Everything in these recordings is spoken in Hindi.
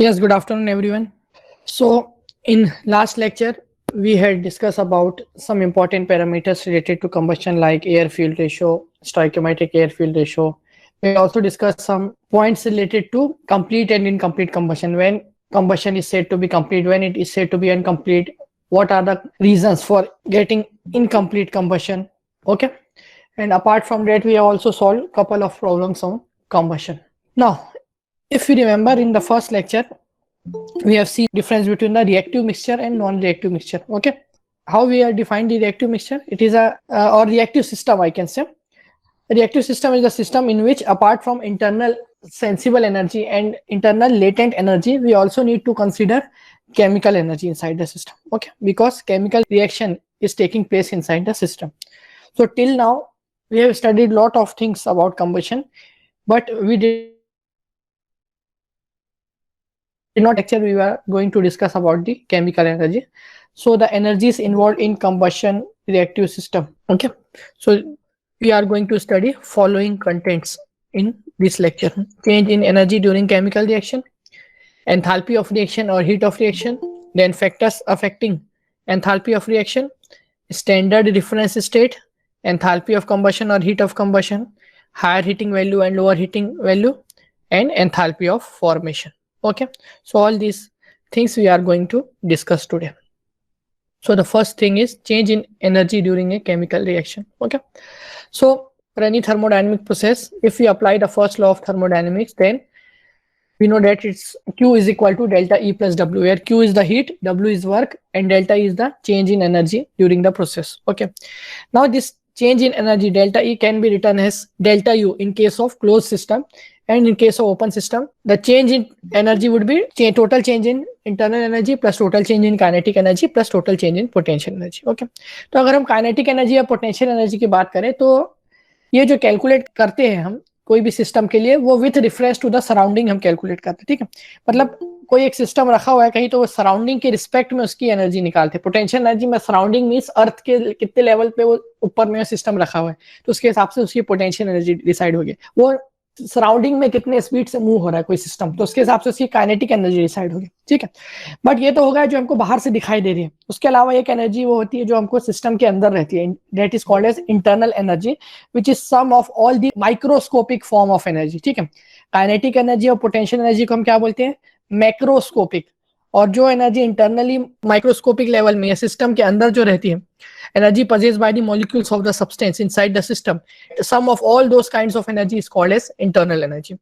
Yes, good afternoon, everyone. So, in last lecture, we had discussed about some important parameters related to combustion like air-fuel ratio, stoichiometric air-fuel ratio. We also discussed some points related to complete and incomplete combustion. When combustion is said to be complete, when it is said to be incomplete, what are the reasons for getting incomplete combustion? Okay. And apart from that, we have also solved a couple of problems on combustion. Now, if you remember in the first lecture, we have seen difference between the reactive mixture and non-reactive mixture. Okay, how we are defined the reactive mixture? It is a or reactive system, I can say. A reactive system is a system in which, apart from internal sensible energy and internal latent energy, we also need to consider chemical energy inside the system. Okay, because chemical reaction is taking place inside the system. So till now we have studied lot of things about combustion, but we did not lecture we were going to discuss about the chemical energy. So the energies involved in combustion reactive system. Okay, so we are going to study following contents in this lecture: change in energy during chemical reaction, enthalpy of reaction or heat of reaction, then factors affecting enthalpy of reaction, standard reference state, enthalpy of combustion or heat of combustion, higher heating value and lower heating value, and enthalpy of formation. Okay, so all these things we are going to discuss today. So the first thing is change in energy during a chemical reaction. Okay, so for any thermodynamic process, if we apply the first law of thermodynamics, then we know that it's Q is equal to delta E plus W, where Q is the heat, W is work, and delta E is the change in energy during the process. Okay, now this change in energy delta E can be written as delta U in case of closed system, and in case of open system the change in energy would be total change in internal energy plus total change in kinetic energy plus total change in potential energy. Okay, तो अगर हम kinetic energy या potential energy की बात करें तो ये जो कैलकुलेट करते हैं हम कोई भी सिस्टम के लिए, वो with reference to the surrounding हम कैलकुलेट करते हैं. ठीक है, मतलब कोई एक सिस्टम रखा हुआ है कहीं, तो वो सराउंडिंग के रिस्पेक्ट में उसकी एनर्जी निकालते हैं. पोटेंशियल एनर्जी में सराउंडिंग मींस अर्थ के कितने लेवल पे वो ऊपर में सिस्टम रखा हुआ है, तो उसके हिसाब से उसकी पोटेंशियल एनर्जी डिसाइड होगी. वो सराउंडिंग में कितने स्पीड से मूव हो रहा है कोई सिस्टम, तो उसके हिसाब से उसकी काइनेटिक एनर्जी डिसाइड होगी. ठीक है, बट ये तो होगा जो हमको बाहर से दिखाई दे रही है. उसके अलावा एक एनर्जी वो होती है जो हमको सिस्टम के अंदर रहती है, that is called as internal energy, which is sum of all the microscopic form of energy. ठीक है, काइनेटिक एनर्जी और पोटेंशियल एनर्जी को हम क्या बोलते हैं? मैक्रोस्कोपिक. और जो एनर्जी इंटरनली माइक्रोस्कोपिक लेवल में सिस्टम के अंदर जो रहती है, energy possessed by the molecules of the substance inside the system, sum of all those kinds of energy is called as internal energy.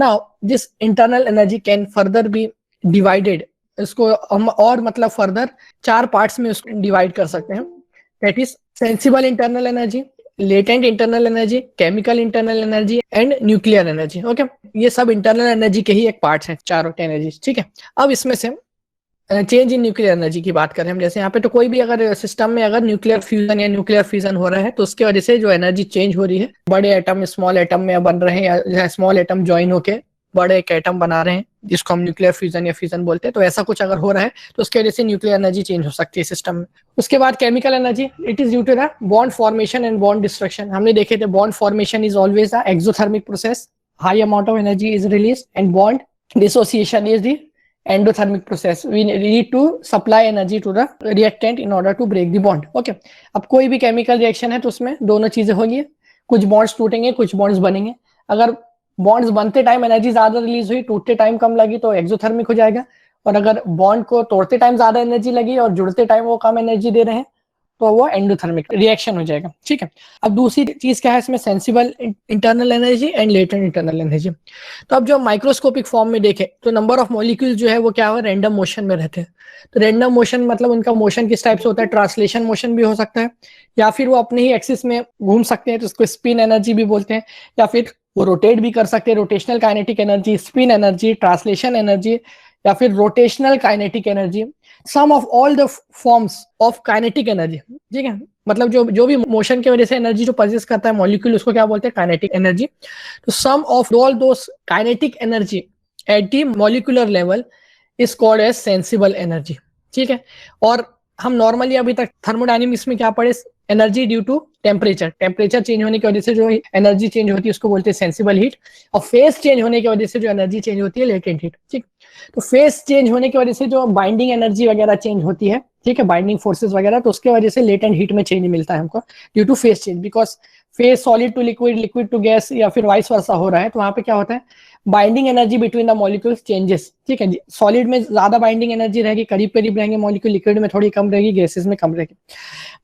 Now this internal energy can further be divided, इसको हम और मतलब फर्दर 4 पार्ट्स में उसको डिवाइड कर सकते हैं. That is sensible internal energy, latent internal energy, chemical internal energy and nuclear energy. Okay, ये सब इंटरनल एनर्जी के ही एक पार्ट्स हैं, चारों एनर्जी. ठीक है, अब इसमें से चेंज इन न्यूक्लियर एनर्जी की बात करें हम, जैसे यहाँ पे तो कोई भी अगर सिस्टम में अगर न्यूक्लियर फ्यूजन या न्यूक्लियर फिजन हो रहा है, तो उसकी वजह से जो एनर्जी चेंज हो रही है, बड़े एटम स्मॉल एटम में बन रहे हैं, या स्मॉल एटम ज्वाइन होके बड़े एक एटम बना रहे हैं, जिसको हम न्यूक्लियर फ्यूजन या फिजन बोलते हैं. तो ऐसा कुछ अगर हो रहा है तो उसकी वजह से न्यूक्लियर एनर्जी चेंज हो सकती है सिस्टम में. उसके बाद chemical energy, it is due to the bond formation and bond destruction. हमने देखे थे bond formation is always the exothermic process, high amount of energy is release, and bond dissociation is the endothermic process. We need to supply energy to the reactant in order to break the bond. Okay, अब कोई भी केमिकल रिएक्शन है तो उसमें दोनों चीजें होंगी, कुछ बॉन्ड्स टूटेंगे, कुछ बॉन्ड्स बनेंगे. अगर बॉन्ड्स बनते टाइम एनर्जी ज्यादा रिलीज हुई, टूटते टाइम कम लगी, तो एक्सोथर्मिक हो जाएगा. और अगर बॉन्ड को तोड़ते टाइम ज्यादा एनर्जी लगी और जुड़ते टाइम वो कम एनर्जी दे रहे हैं, तो वो एंडोथर्मिक रिएक्शन हो जाएगा. ठीक है, अब दूसरी चीज क्या है इसमें? Sensible internal energy and latent internal energy. तो अब जो माइक्रोस्कोपिक फॉर्म में देखें तो नंबर ऑफ मॉलिक्यूल जो है वो क्या है? रैंडम मोशन में रहते हैं. तो रैंडम मोशन मतलब उनका मोशन किस टाइप से होता है? ट्रांसलेशन मोशन भी हो सकता है, या फिर वो अपने ही एक्सिस में घूम सकते हैं, तो उसको स्पिन एनर्जी भी बोलते हैं, या फिर वो रोटेट भी कर सकते हैं, rotational kinetic energy, spin energy, translation energy, या फिर rotational kinetic energy. Sum of all the forms of kinetic energy. ठीक है, मतलब जो भी मोशन की वजह से एनर्जी जो पजेस करता है मॉलिक्यूल, उसको क्या बोलते हैं? Kinetic energy. तो sum of all those kinetic energy at the molecular level is called as sensible energy. ठीक है, और हम नॉर्मली अभी तक थर्मोडायनेमिक्स में क्या पढ़े? Energy due to temperature, temperature change होने की वजह से जो एनर्जी चेंज होती है उसको बोलते हैं सेंसिबल हीट, और फेस चेंज होने की वजह से जो एनर्जी चेंज होती है लेटेंट हीट। ठीक, तो फेस चेंज होने की वजह से जो बाइंडिंग एनर्जी वगैरह चेंज होती है, ठीक है, बाइंडिंग फोर्सेस वगैरह, तो उसके वजह से लेटेंट हीट में चेंज मिलता है हमको due to phase change, because phase solid to liquid, liquid to gas या फिर वाइस वर्सा हो रहा है, तो वहां पे क्या होता है, binding energy between the molecules changes. ठीक है, सॉलिड में ज्यादा बाइंडिंग एनर्जी रहेगी, करीब करीब रहेंगे मॉलिक्यूल, लिक्विड में थोड़ी कम रहेगी, गैसेस में कम रहेगी।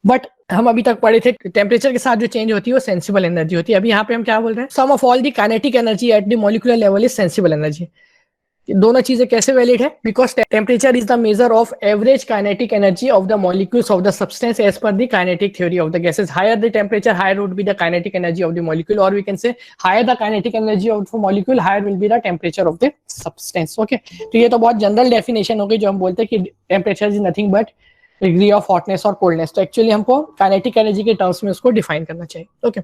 बट हम अभी तक पढ़े थे टेम्परेचर के साथ जो चेंज होती है वो सेंसिबल एनर्जी होती है। अभी यहाँ पे हम क्या बोल रहे हैं, sum of all the kinetic energy at the molecular level is sensible energy. दोनों चीजें कैसे वैलिड है, because temperature is the measure of average kinetic energy of the molecules of the substance as per the kinetic theory of the gases. Higher the temperature, higher would be the kinetic energy of the molecule, और we can say higher the kinetic energy of the molecule, higher will be the temperature of the substance. Okay, तो ये तो बहुत जनरल डेफिनेशन हो गई, जो हम बोलते हैं कि temperature is nothing but degree of hotness और कोल्डनेस। तो एक्चुअली हमको काइनेटिक एनर्जी के टर्म्स में उसको डिफाइन करना चाहिए। ओके,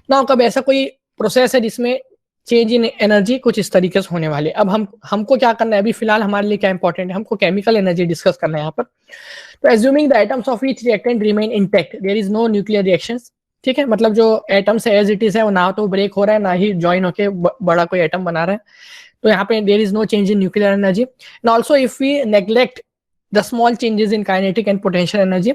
नाउ कब ऐसा कोई प्रोसेस है जिसमें चेंज इन एनर्जी कुछ इस तरीके से होने वाले, अब हमको क्या करना है, अभी फिलहाल हमारे लिए क्या इंपॉर्टेंट है, हमको केमिकल एनर्जी डिस्कस करना है यहाँ पर। तो assuming the atoms of each reactant remain intact, there is no nuclear reactions. ठीक है, मतलब जो एटम्स है एज इट इज है, वो ना तो ब्रेक हो रहा है ना ही ज्वाइन होके बड़ा कोई एटम बना रहा है, तो यहाँ पे there is no change in nuclear energy. And also if we neglect the small changes in kinetic and potential energy,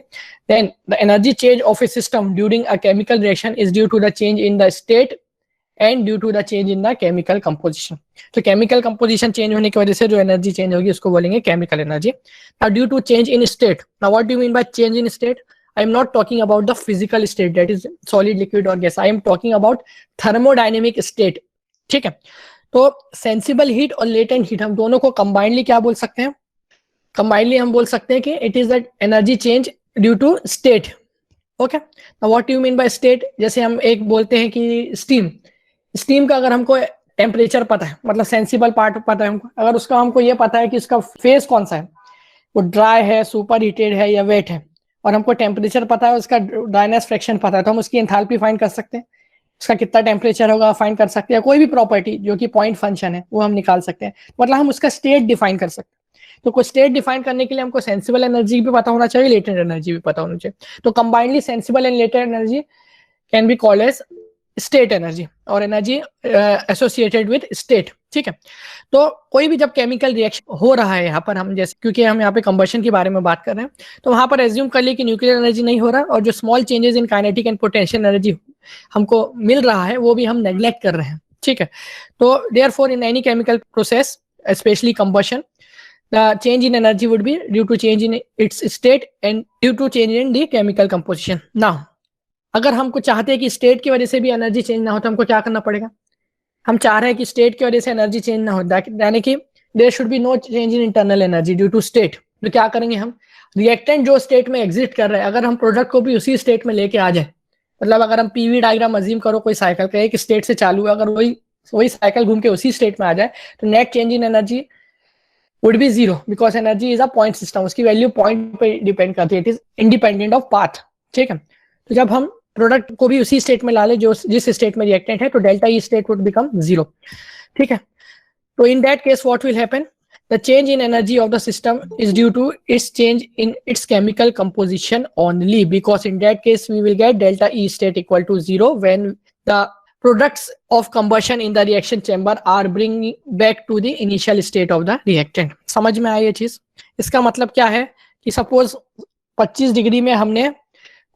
then the energy change of a system during a chemical reaction is due to the change in the state and due to the change in the chemical composition. तो chemical composition change होने की वजह से जो energy change होगी उसको बोलेंगे chemical energy. Now due to change in state, now what do you mean by change in state? I am not talking about the physical state, that is solid, liquid or gas. I am talking about thermodynamic state. ठीक है, तो sensible heat और latent heat हम दोनों को combinedly क्या बोल सकते हैं, कंबाइनली हम बोल सकते हैं कि it is the energy change due to state. Okay, what you mean by state, जैसे हम एक बोलते हैं कि स्टीम का अगर हमको टेम्परेचर पता है, मतलब सेंसिबल पार्ट पता है हमको, अगर उसका हमको ये पता है कि इसका फेज कौन सा है, वो ड्राई है, सुपर हीटेड है या वेट है, और हमको टेम्परेचर पता है, उसका ड्राइनेस फ्रैक्शन पता है, तो हम उसकी एंथैल्पी फाइंड कर सकते हैं, उसका कितना टेम्परेचर होगा फाइंड कर सकते हैं, कोई भी प्रॉपर्टी जो कि पॉइंट फंक्शन है वो हम निकाल सकते हैं, मतलब हम उसका स्टेट डिफाइन कर सकते हैं। तो कोई स्टेट डिफाइन करने के लिए हमको सेंसिबल एनर्जी भी पता होना चाहिए, लेटेंट एनर्जी भी पता होना चाहिए। तो combinely sensible and latent energy can be called as state energy और एनर्जी एसोसिएटेड विद स्टेट। ठीक है, तो कोई भी जब केमिकल रिएक्शन हो रहा है यहाँ पर, हम जैसे क्योंकि हम यहाँ पे कंबशन के बारे में बात कर रहे हैं, तो वहां पर एज्यूम कर लिए कि न्यूक्लियर एनर्जी नहीं हो रहा, और जो small changes in kinetic and potential energy हमको मिल रहा है वो भी हम नेग्लेक्ट कर रहे हैं। ठीक है, तो therefore in any chemical process specially combustion, the change in energy would be due to change in its state and due to change in the chemical composition. Now, अगर हमको चाहते हैं कि स्टेट की वजह से भी एनर्जी चेंज ना हो तो हमको क्या करना पड़ेगा, हम चाह रहे हैं कि स्टेट की वजह से एनर्जी चेंज ना हो, यानी कि there should be no change in internal energy due to state. तो क्या करेंगे हम, रिएक्टेंट जो स्टेट में एग्जिस्ट कर रहे हैं, अगर हम प्रोडक्ट को भी उसी स्टेट में लेके आ जाए, मतलब अगर हम पीवी डायग्राम अज्यूम करो कोई साइकिल का एक स्टेट से चालू है, अगर वही साइकिल घूम के उसी स्टेट में आ जाए, तो net change in energy would be zero because energy is a point system, उसकी वैल्यू पॉइंट पे डिपेंड करती है, it is independent of path. ठीक है, तो जब हम प्रोडक्ट को भी उसी स्टेट में ला ले जो जिस स्टेट में रिएक्टेंट है, तो delta E state would become zero. ठीक है, तो in that case what will happen, the change in energy of the system is due to its change in its chemical composition only, because in that case we will get delta E state equal to zero when the products of combustion in the reaction chamber are bringing back to the initial state of the reactant। समझ में आई ये चीज, इसका मतलब क्या है कि सपोज 25 डिग्री में हमने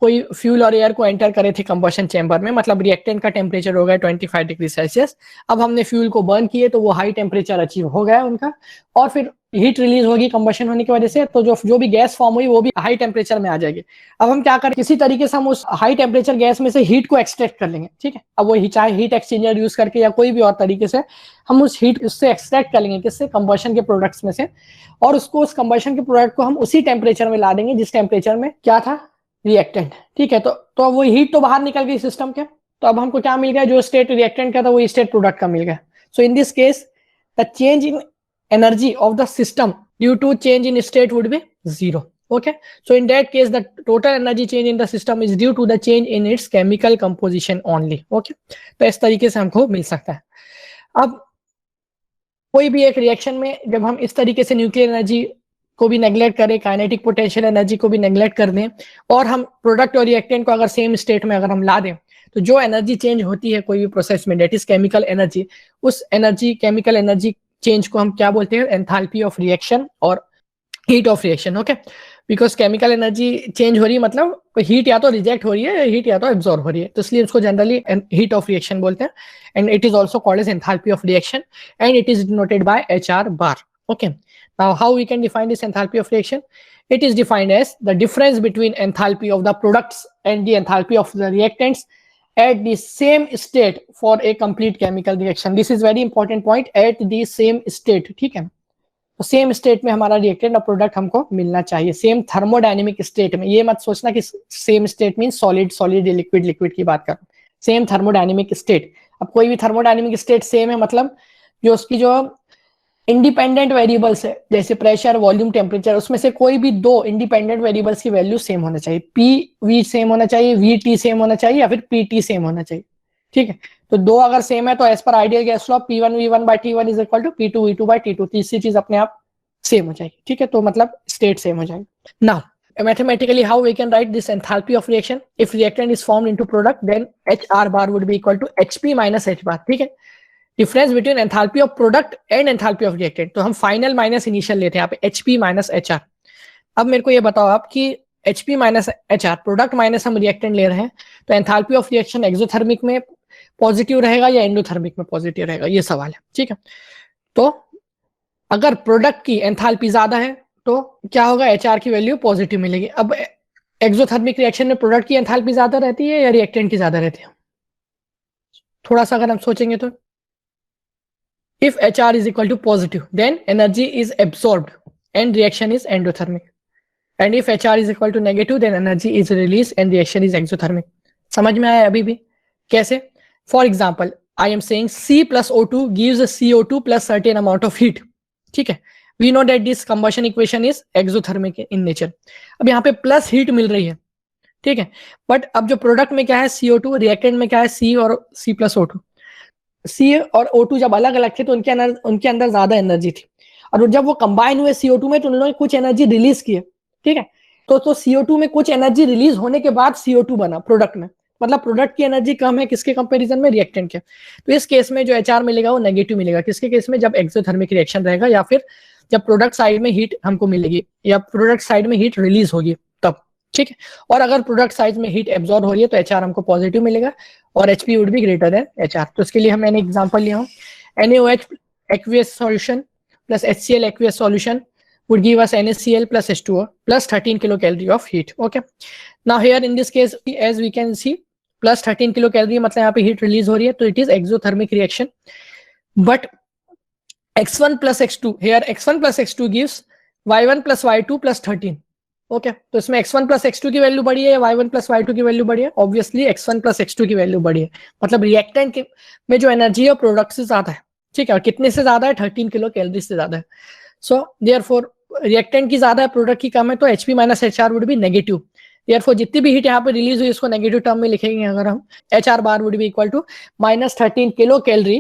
कोई फ्यूल और एयर को एंटर करे थे कंबशन चैम्बर में, मतलब रिएक्टेंट का टेम्परेचर हो गया 25 डिग्री सेल्सियस। अब हमने फ्यूल को बर्न किए तो वो हाई टेम्परेचर अचीव हो गया उनका, और फिर हीट रिलीज होगी कंबशन होने की वजह से, तो जो भी गैस फॉर्म हुई वो भी हाई टेम्परेचर में आ जाएगी। अब हम क्या करें, किसी तरीके से हम उस हाई टेम्परेचर गैस में से हीट को एक्सट्रैक्ट कर लेंगे। ठीक है, अब वो चाहे हीट एक्सचेंजर यूज करके या कोई भी और तरीके से हम उस हीट उससे एक्सट्रैक्ट कर लेंगे, किससे, कंबशन के प्रोडक्ट्स में से, और उसको उस कंबशन के प्रोडक्ट को हम उसी टेम्परेचर में ला देंगे जिस टेम्परेचर में क्या था, रिएक्टेंट। ठीक है, तो वो हीट तो बाहर निकल गई सिस्टम के, तो अब हमको क्या मिल गया, जो स्टेट रिएक्टेंट का था वो स्टेट प्रोडक्ट का मिल गया। So in this case the change in energy of the system due to change in state would be zero। okay, so in that case the total energy change in the system is due to the change in its chemical composition only। okay, तो इस तरीके से हमको मिल सकता है। अब कोई भी एक रिएक्शन में जब हम इस तरीके से न्यूक्लियर एनर्जी को भी नेग्लेक्ट करें, काइनेटिक पोटेंशियल एनर्जी को भी नेग्लेक्ट कर दें, और हम प्रोडक्ट और रिएक्टेंट को अगर सेम स्टेट में अगर हम ला दें, तो जो एनर्जी चेंज होती है कोई भी प्रोसेस में, डेट इज केमिकल एनर्जी, उस एनर्जी, केमिकल एनर्जी चेंज को हम क्या बोलते हैं? एंथैल्पी ऑफ रिएक्शन और heat of reaction. Okay, because chemical energy change हो रही है, मतलब हीट या तो रिजेक्ट हो रही है, हीट या तो एब्जॉर्ब हो रही है, तो इसलिए उसको जनरली हीट ऑफ रिएक्शन बोलते हैं, and it is also called as enthalpy of reaction, and it is denoted by HR bar. Okay, now how we can define this enthalpy of reaction? It is defined as the difference between enthalpy of the products and the enthalpy of the reactants at the same state for a complete chemical reaction. This is very important point, at the same state. ठीक है, तो सेम स्टेट में हमारा रिएक्टेंट और प्रोडक्ट हमको मिलना चाहिए, सेम थर्मोडायनेमिक स्टेट में। ये मत सोचना कि same state mean solid solid, liquid liquid की बात कर, सेम थर्मोडायनेमिक स्टेट। अब कोई भी थर्मोडायनेमिक स्टेट सेम है, मतलब जो उसकी जो इंडिपेंडेंट वेरिएबल्स है, जैसे प्रेशर, वॉल्यूम, टेम्परेचर, उसमें से कोई भी दो इंडिपेंडेंट वेरिएबल्स की वैल्यू सेम होना चाहिए। PV सेम होना चाहिए, VT सेम होना चाहिए, या फिर PT सेम होना चाहिए। ठीक है, तो दो अगर सेम है तो as per ideal gas law P1V1/T1 is equal to P2V2/T2, तीसरी चीज अपने आप सेम हो जाएगी। ठीक है, तो मतलब स्टेट सेम हो जाएगी। Now mathematically how we can write this enthalpy of reaction? If reactant is formed into product, then HR bar would be equal to HP minus H bar. ठीक है, difference between enthalpy of product and enthalpy of reactant, तो हम फाइनल माइनस इनिशियल लेते हैं यहाँ पे HP माइनस HR। अब मेरे को ये बताओ आप कि HP minus HR, product minus हम रिएक्टेंट ले रहे हैं, तो एंथैल्पी ऑफ रिएक्शन एक्सोथर्मिक में पॉजिटिव रहेगा या एंडोथर्मिक में पॉजिटिव रहेगा, ये सवाल है। ठीक है, तो अगर प्रोडक्ट की एंथैल्पी ज्यादा है तो क्या होगा? HR की वैल्यू पॉजिटिव मिलेगी। अब एक्सोथर्मिक रिएक्शन में प्रोडक्ट की एंथैल्पी ज्यादा रहती है या रिएक्टेंट की ज्यादा रहती है? थोड़ा सा अगर हम सोचेंगे तो, if HR is equal to positive, then energy is absorbed and reaction is endothermic, and if HR is equal to negative, then energy is released and reaction is exothermic. समझ में आया अभी भी? कैसे? For example, I am saying C plus O2 gives a CO2 plus certain amount of heat. ठीक है, we know that this combustion equation is exothermic in nature. अब यहाँ पे प्लस हीट मिल रही है, ठीक है, बट अब जो प्रोडक्ट में क्या है CO2, रिएक्टेंट में क्या है C और C plus O2। C और O2 जब अलग अलग थे तो उनके अंदर ज्यादा एनर्जी थी, और जब वो कंबाइन हुए CO2 में तो उन्होंने कुछ एनर्जी रिलीज की है। ठीक है, तो CO2 में कुछ एनर्जी रिलीज होने के बाद CO2 बना प्रोडक्ट में, मतलब प्रोडक्ट की एनर्जी कम है किसके कंपैरिजन में? रिएक्टेंट के। तो इस केस में जो HR मिलेगा वो नेगेटिव मिलेगा। किसके केस में? जब एक्सोथर्मिक रिएक्शन रहेगा, या फिर जब प्रोडक्ट साइड में हीट हमको मिलेगी, या प्रोडक्ट साइड में हीट रिलीज होगी तब। ठीक है, और अगर प्रोडक्ट साइड में हीट एब्जॉर्ब हो रही है तो HR हमको पॉजिटिव मिलेगा, और HP would be greater than HR। तो इसके लिए मैंने एग्जांपल लिया हूं, NaOH aqueous solution plus HCl aqueous solution would give us NaCl plus H2O plus 13 kilocalorie of heat. Okay, now here in this case as we can see plus 13 kilocalorie मतलब यहाँ पे heat release हो रही है, तो it is exothermic reaction, but X1 plus X2, here X1 plus X2 gives Y1 plus Y2 plus 13. Okay, तो इसमें X1 प्लस X2 की वैल्यू बढ़ी है या Y1 प्लस Y2 की वैल्यू बढ़ी है? ऑब्वियसली X1 प्लस X2 की वैल्यू बढ़ी है, मतलब रिएक्टेंट में जो एनर्जी है प्रोडक्ट से ज्यादा है। ठीक है, और कितने से ज्यादा है? 13 किलो कैलोरी से ज्यादा है। सो देयरफॉर रिएक्टेंट की ज्यादा है, प्रोडक्ट की कम है, तो HP minus HR would be negative. Therefore जितनी भी हीट यहाँ पे रिलीज हुई उसको नेगेटिव टर्म में लिखेंगे अगर हम, HR bar would be equal to minus 13 kilo calorie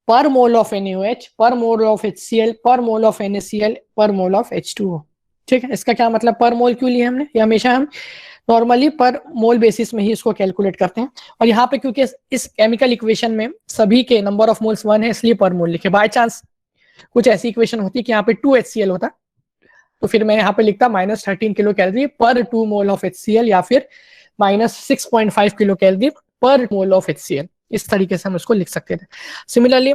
per mole of NaOH, पर मोल ऑफ HCl, पर मोल ऑफ NaCl, पर मोल ऑफ H2O। ठीक है, इसका क्या मतलब? पर मोल क्यों लिया हमने? ये हमेशा हम नॉर्मली पर मोल बेसिस में ही इसको कैलकुलेट करते हैं, और यहाँ पे क्योंकि इस केमिकल इक्वेशन में सभी के नंबर ऑफ मोल्स 1 है इसलिए पर मोल लिखे। बाय चांस कुछ ऐसी इक्वेशन होती है कि यहाँ पे 2 HCl होता, तो फिर मैं यहाँ पे लिखता माइनस 13 किलो कैलोरी पर 2 मोल ऑफ HCl, या फिर minus 6.5 kilo calorie per mole of HCl। इस तरीके से हम इसको लिख सकते थे। Similarly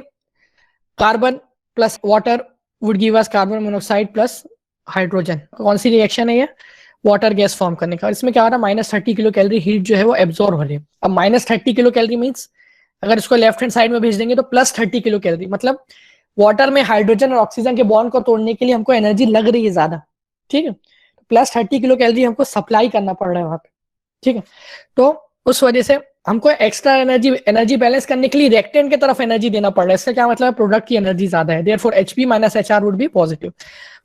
carbon plus water would give us carbon monoxide plus hydrogen. कौन सी रिएक्शन है ये? वाटर गैस फॉर्म करने का। इसमें क्या हो रहा है? माइनस 30 किलो कैलोरी हीट जो है वो एब्जॉर्ब हो रही है। अब माइनस 30 किलो कैलोरी मीन्स अगर इसको लेफ्ट हैंड साइड में भेज देंगे तो प्लस 30 किलो कैलोरी, मतलब वाटर में हाइड्रोजन और ऑक्सीजन के बॉन्ड को तोड़ने के लिए हमको एनर्जी लग रही है ज्यादा। ठीक है, प्लस 30 किलो कैलोरी हमको सप्लाई करना पड़ रहा है वहां पे। ठीक है, तो उस वजह से हमको एक्स्ट्रा एनर्जी बैलेंस करने के लिए रिएक्टेंट की तरफ एनर्जी देना पड़ रहा है। इसका क्या मतलब है? प्रोडक्ट की एनर्जी ज्यादा है, therefore HP minus HR would be positive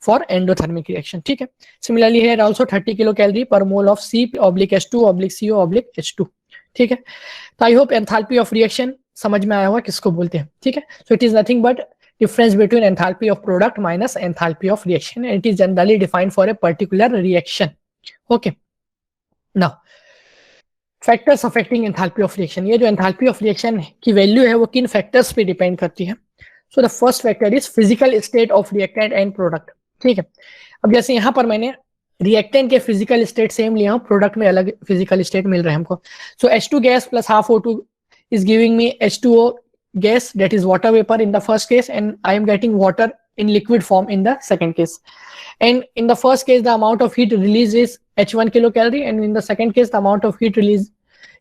for endothermic reaction. ठीक है, similarly here also 30 kilo calorie per mole of C/H2/CO/H2। ठीक है, तो I hope enthalpy of reaction समझ में आया होगा किसको बोलते हैं। ठीक है, सो it is nothing but difference between enthalpy of product minus enthalpy of reaction. It is generally defined for a particular reaction. Okay. Now, factors affecting enthalpy of reaction. ये जो enthalpy of reaction की value है वो किन factors पे depend करती है? So the first factor is physical state of reactant and product. ठीक है. अब जैसे यहाँ पर मैंने reactant के physical state same लिया हूँ, product में अलग physical state मिल रहा है हमको. So H2 gas plus half O2 is giving me H2O gas, that is water vapor in the first case, and I am getting water in liquid form in the second case. And in the first case, the amount of heat released is H1 kilocalorie, and in the second case, the amount of heat released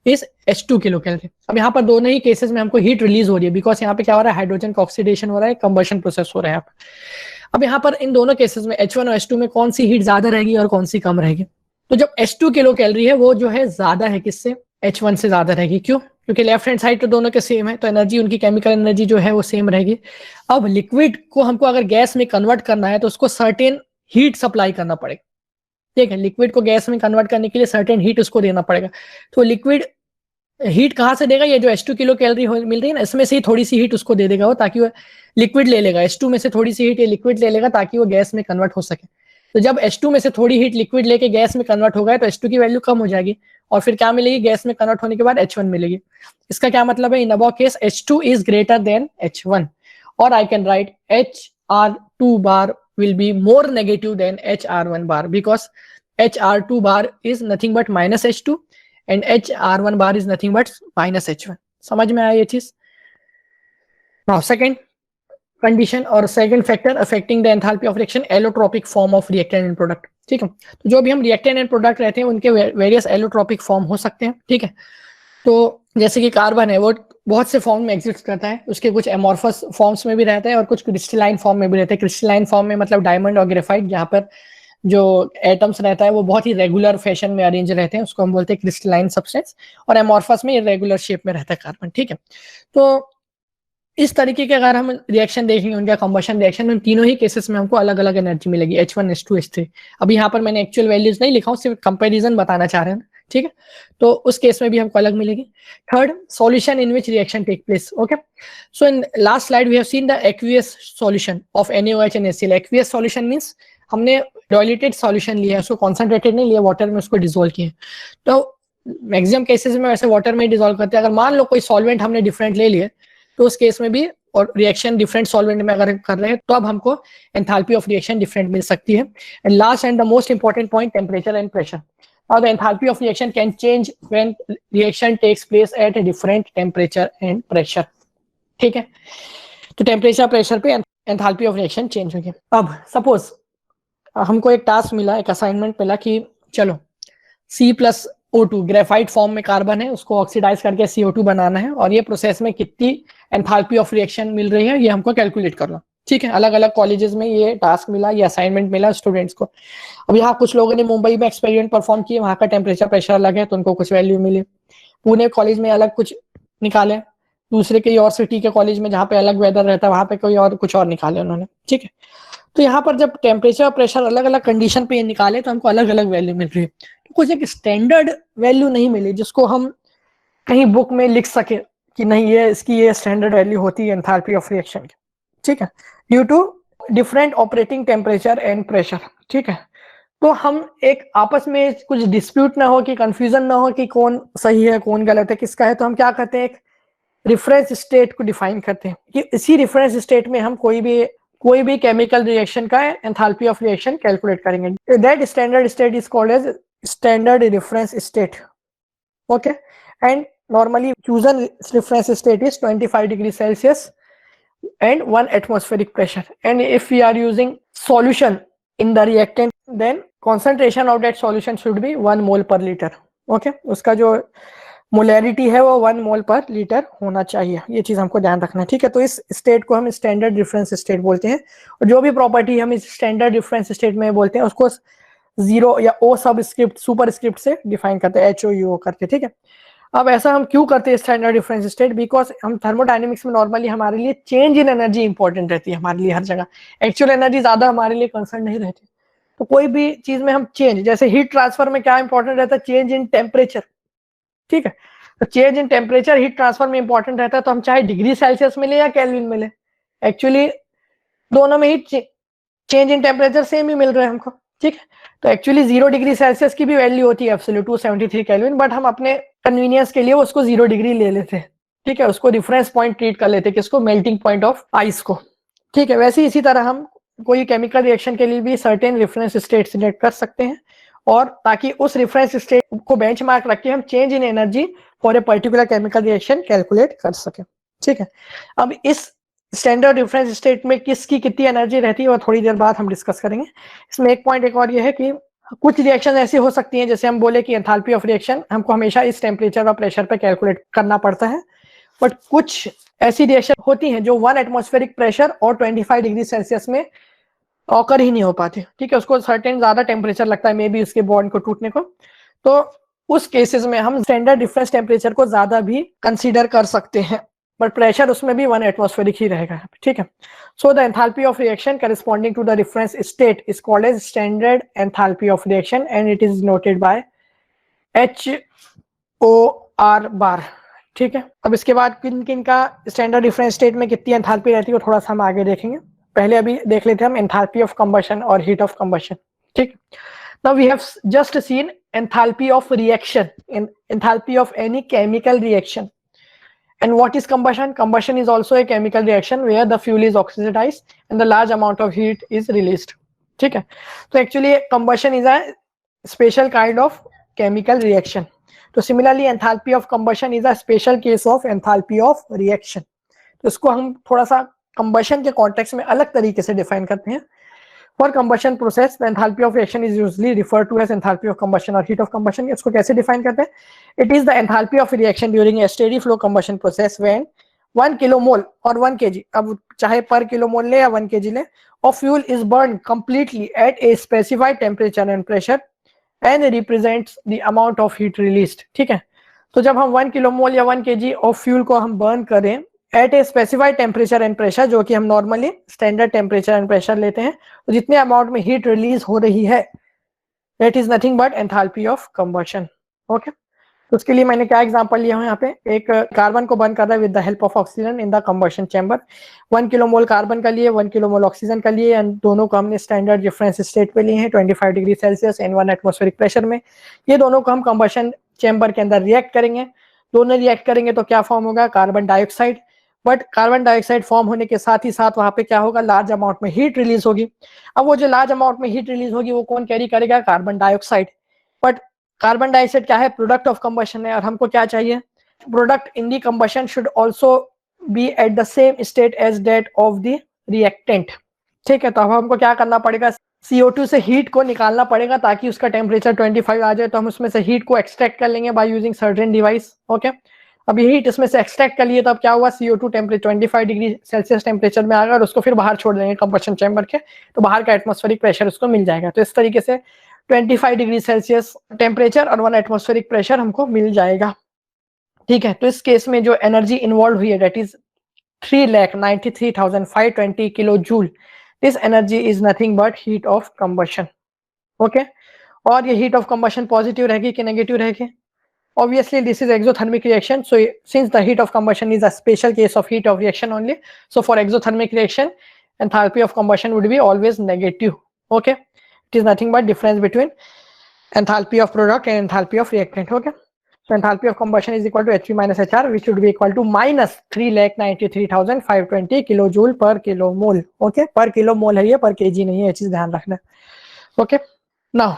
is H2 kilocalorie. अब यहाँ पर दोनों ही केसेस में हमको हीट रिलीज हो रही है, बिकॉज यहाँ पे क्या हो रहा है, हाइड्रोजन का ऑक्सीडेशन हो रहा है, कंबशन प्रोसेस हो रहा है। अब यहाँ पर इन दोनों केसेस में H1 और H2 में कौन सी हीट ज्यादा रहेगी और कौन सी कम रहेगी? तो जब H2 किलो कैलोरी है वो जो है ज्यादा है किससे, H1 से ज्यादा रहेगी। क्यों? क्योंकि लेफ्ट हैंड साइड तो दोनों के सेम है, तो एनर्जी उनकी केमिकल एनर्जी जो है वो सेम रहेगी। अब लिक्विड को हमको अगर गैस में कन्वर्ट करना है तो उसको सर्टेन हीट सप्लाई करना पड़ेगा। ठीक है, लिक्विड को गैस में कन्वर्ट करने के लिए सर्टेन हीट उसको देना पड़ेगा। तो लिक्विड हीट कहाँ से देगा? ये जो H2 किलो कैलोरी मिल रही है ना, इसमें से ही थोड़ी सी हीट उसको दे देगा वो, ताकि वो लिक्विड ले लेगा। H2 में से थोड़ी सी हीट ये लिक्विड ले लेगा ताकि वो गैस में कन्वर्ट हो सके। तो जब H2 में से थोड़ी हीट लिक्विड लेके गैस में कन्वर्ट होगा तो H2 की वैल्यू कम हो जाएगी, और फिर क्या मिलेगी? गैस में कन्वर्ट होने के बाद H1 मिलेगी। इसका क्या मतलब है? In above case H2 is greater than H1, और I can write HR2 bar will be more negative than HR1 bar, because HR2 bar is nothing but minus H2 and HR1 bar is nothing but minus H1. समझ में आया ये चीज? Now second condition और second factor affecting the enthalpy of reaction, allotropic form of reactant and product. ठीक है, तो जो भी हम reactant and product रहते हैं उनके various allotropic form हो सकते हैं। ठीक है, तो जैसे कि कार्बन है वो बहुत से फॉर्म में एग्जिस्ट करता है, उसके कुछ एमॉर्फस फॉर्म्स में भी रहता है और कुछ क्रिस्टलाइन फॉर्म में भी रहता है। क्रिस्टलाइन फॉर्म में मतलब डायमंड और ग्रेफाइट, जहाँ पर जो एटम्स रहता है वो बहुत ही रेगुलर फैशन में अरेंज रहते हैं, उसको हम बोलते हैं क्रिस्टलाइन सब्सटेंस, और एमॉर्फस में इरेगुलर शेप में रहता है कार्बन। ठीक है, तो इस तरीके के अगर हम रिएक्शन देखेंगे उनका कंबशन रिएक्शन में, तीनों ही केसेस में हमको अलग अलग एनर्जी मिलेगी, H1 H2 H3। अभी यहाँ पर मैंने एक्चुअल वैल्यूज नहीं लिखा हूँ, सिर्फ कंपेरिजन बताना चाह रहे हैं। ठीक है, तो उस केस में भी हमको अलग मिलेगी। Third, solution in which reaction take place. Okay, so in last slide we have seen the aqueous solution of NaOH and HCl। Aqueous solution means हमने डाइल्यूटेड सॉल्यूशन लिया है, उसको कॉन्सेंट्रेटेड नहीं लिया, वाटर में उसको डिसोल्व किया। तो मैक्सिमम केसेस में वैसे वाटर में डिसोल्व करते हैं। अगर मान लो कोई सॉल्वेंट हमने डिफरेंट ले लिए तो उस केस में भी, और रिएक्शन डिफरेंट सॉल्वेंट में अगर कर रहे हैं तो अब हमको एंथैल्पी ऑफ रिएक्शन डिफरेंट मिल सकती है। And last and the most important point, temperature and pressure. Now the enthalpy of reaction can change when reaction takes place at a different temperature and pressure. ठीक है, तो टेम्परेचर प्रेशर पे एंथैल्पी ऑफ रिएक्शन चेंज होगी। अब सपोज हमको एक टास्क मिला, एक असाइनमेंट मिला कि चलो C+O2 ग्रेफाइट फॉर्म में कार्बन है, उसको ऑक्सीडाइज करके CO2 बनाना है, और ये प्रोसेस में कितनी एंथैल्पी ऑफ रिएक्शन मिल रही है ये हमको कैलकुलेट करना। ठीक है, अलग अलग कॉलेजेस में ये टास्क मिला, ये असाइनमेंट मिला स्टूडेंट्स को। अब यहाँ कुछ लोगों ने मुंबई में एक्सपेरिमेंट परफॉर्म किए, वहाँ का टेम्परेचर प्रेशर अलग है तो उनको कुछ वैल्यू मिली। पुणे कॉलेज में अलग कुछ निकाले, दूसरे कई और सिटी के कॉलेज में जहाँ पे अलग वेदर रहता है वहाँ पे कोई और कुछ और निकाले उन्होंने। ठीक है, तो यहाँ पर जब टेम्परेचर और प्रेशर अलग अलग कंडीशन पे निकाले तो हमको अलग अलग वैल्यू मिल रही है। तो कुछ एक स्टैंडर्ड वैल्यू नहीं मिली जिसको हम कहीं बुक में लिख सके कि नहीं ये इसकी ये स्टैंडर्ड वैल्यू होती है एंथैल्पी ऑफ रिएक्शन की। ठीक है, due to different operating temperature and pressure. ठीक है, तो हम एक आपस में कुछ डिस्प्यूट ना हो, कि कंफ्यूजन ना हो कि कौन सही है कौन गलत है किसका है, तो हम क्या करते हैं, एक रेफरेंस स्टेट को डिफाइन करते हैं कि इसी रेफरेंस स्टेट में हम कोई भी केमिकल रिएक्शन का एंथैल्पी ऑफ रिएक्शन कैलकुलेट करेंगे। That standard state is called as standard reference state. Okay, and normally chosen reference state is 25 degrees Celsius and 1 atmospheric pressure. And if we are using solution in the reactant, then concentration of that solution should be 1 mole per liter. Okay, उसका जो मोलैरिटी है वो 1 मोल पर लीटर होना चाहिए, ये चीज हमको ध्यान रखना है। ठीक है, तो इस स्टेट को हम स्टैंडर्ड रेफरेंस स्टेट बोलते हैं, और जो भी प्रॉपर्टी हम इस स्टैंडर्ड रेफरेंस स्टेट में बोलते हैं उसको 0 या O सबस्क्रिप्ट सुपर स्क्रिप्ट से डिफाइन करते हैं, HOUO करके। ठीक है, अब ऐसा हम क्यों करते हैं स्टैंडर्ड रेफरेंस स्टेट? बिकॉज हम थर्मोडायनेमिक्स में नॉर्मली हमारे लिए चेंज इन एनर्जी इंपॉर्टेंट रहती है, हमारे लिए हर जगह एक्चुअल एनर्जी ज्यादा हमारे लिए कंसर्न नहीं रहती। तो कोई भी चीज में हम चेंज, जैसे हीट ट्रांसफर में क्या इंपॉर्टेंट रहता है? Change in temperature. ठीक है, तो change in temperature heat transfer में इंपॉर्टेंट रहता है, तो हम चाहे डिग्री सेल्सियस मिले या केल्विन मिले, एक्चुअली दोनों में ही चेंज इन टेम्परेचर सेम ही मिल रहा है हमको, ठीक है। तो एक्चुअली 0 डिग्री सेल्सियस की भी वैल्यू होती है एब्सोल्यूट 273 केल्विन, बट हम अपने कन्वीनियंस के लिए उसको 0 डिग्री ले लेते हैं, ठीक है, उसको रिफरेंस पॉइंट ट्रीट कर लेते हैं, किसको, मेल्टिंग पॉइंट ऑफ आइस को, ठीक है। वैसे इसी तरह हम कोई केमिकल रिएक्शन के लिए भी सर्टेन रेफरेंस स्टेट सिलेक्ट कर सकते हैं, और ताकि उस रेफरेंस स्टेट को बेंचमार्क रख के हम change in energy for a particular chemical reaction calculate कर सकें, ठीक है। अब इस स्टैंडर्ड रेफरेंस स्टेट में किसकी कितनी एनर्जी रहती है वो थोड़ी देर बाद हम डिस्कस करेंगे। इसमें एक पॉइंट एक और ये है कि कुछ रिएक्शन ऐसी हो सकती हैं, जैसे हम बोले कि एंथैल्पी ऑफ रिएक्शन हमको हमेशा इस टेम्परेचर और प्रेशर पे कैलकुलेट करना पड़ता है, बट कुछ ऐसी रिएक्शन होती हैं जो 1 एटमॉस्फेरिक प्रेशर और 25 डिग्री सेल्सियस में ऑकर ही नहीं हो पाती, ठीक है, उसको सर्टेन ज्यादा टेम्परेचर लगता है मे बी उसके बॉन्ड को टूटने को, तो उस केसेस में हम स्टैंडर्ड डिफरेंस टेम्परेचर को ज्यादा भी कंसीडर कर सकते हैं, बट प्रेशर उसमें भी 1 एटमॉस्फेरिक ही रहेगा, ठीक है। So the enthalpy of reaction corresponding to the reference state is called as standard enthalpy of reaction and it is noted by HOR bar, ठीक है। अब इसके बाद किन किन का स्टैंडर्ड डिफरेंस स्टेट में कितनी एंथैल्पी रहती है वो थोड़ा सा हम आगे देखेंगे, पहले अभी देख लेते हैं हम एंथैल्पी ऑफ कंबशन और हीट ऑफ कंबशन, ठीक। Now we have just seen enthalpy of reaction, enthalpy of any chemical reaction, and what is combustion? Combustion is also a chemical reaction where the fuel is oxidized and the large amount of heat is released, ठीक है। तो actually combustion is a special kind of chemical reaction, तो similarly enthalpy of combustion is a special case of enthalpy of reaction, तो इसको हम थोड़ा सा combustion के context में अलग तरीके से define करते हैं। For combustion process, the enthalpy of reaction is usually referred to as enthalpy of combustion or heat of combustion. इसको कैसे define करते हैं? It is the enthalpy of reaction during a steady flow combustion process when 1 kilomole or 1 kg, अब चाहे per kilomole ले या 1 kg ले, of fuel is burned completely at a specified temperature and pressure and represents the amount of heat released, ठीक है। तो जब हम 1 kilomole या 1 kg of fuel को हम burn करें at a specified temperature and pressure, जो कि हम normally standard temperature and pressure लेते हैं, तो जितने अमाउंट में हीट रिलीज हो रही है that is nothing but enthalpy of combustion, okay. तो उसके लिए मैंने क्या एग्जांपल लिया हूं यहाँ पे, एक कार्बन को बर्न कर रहा है with the help of oxygen in the combustion chamber, 1 kilomole carbon का लिए 1 किलोमोल ऑक्सीजन का लिए, एंड दोनों को हमने स्टैंडर्ड रेफरेंस स्टेट पे लिए हैं 25 degree Celsius and 1 atmospheric pressure में। ये दोनों को हम कंबशन चैम्बर के अंदर रिएक्ट करेंगे, दोनों रिएक्ट करेंगे तो क्या फॉर्म होगा, carbon dioxide, but carbon dioxide form होने के साथ ही साथ वहां पे क्या होगा, लार्ज अमाउंट में हीट रिलीज होगी। अब वो जो लार्ज अमाउंट में हीट रिलीज होगी वो कौन कैरी करेगा, carbon dioxide, but carbon dioxide क्या है, प्रोडक्ट ऑफ कंबशन है, और हमको क्या चाहिए, product in the combustion should also be at the same state as that of the reactant, ठीक है। तो अब हमको क्या करना पड़ेगा, CO2 से हीट को निकालना पड़ेगा ताकि उसका टेम्परेचर 25 आ जाए, तो हम उसमें से हीट को एक्सट्रैक्ट कर लेंगे by using certain device, okay. अब ये हीट इसमें से एक्सट्रैक्ट कर लिए तो अब क्या हुआ, CO2 temperature 25 degree Celsius temperature में आ गया और उसको फिर बाहर छोड़ देंगे कंबशन चैम्बर के, तो बाहर का एटमॉस्फेरिक प्रेशर उसको मिल जाएगा। तो इस तरीके से 25 डिग्री सेल्सियस टेम्परेचर और 1 एटमॉस्फेरिक प्रेशर हमको मिल जाएगा, ठीक है। तो इस केस में जो एनर्जी इन्वॉल्व हुई है that is 3,93,520 kilo joule, this energy is nothing but heat of combustion, okay. और ये हीट ऑफ कंबशन पॉजिटिव रहेगी कि नेगेटिव रहेगी, obviously this is exothermic reaction, so since the heat of combustion is a special case of heat of reaction only, so for exothermic reaction enthalpy of combustion would be always negative, okay. It is nothing but difference between enthalpy of product and enthalpy of reactant, okay. So enthalpy of combustion is equal to Hp minus Hr, which would be equal to minus 3,93,520 kilojoule per kilomole, okay. per kilomole है ये, per kg नहीं है, ये चीज ध्यान रखना, okay. Now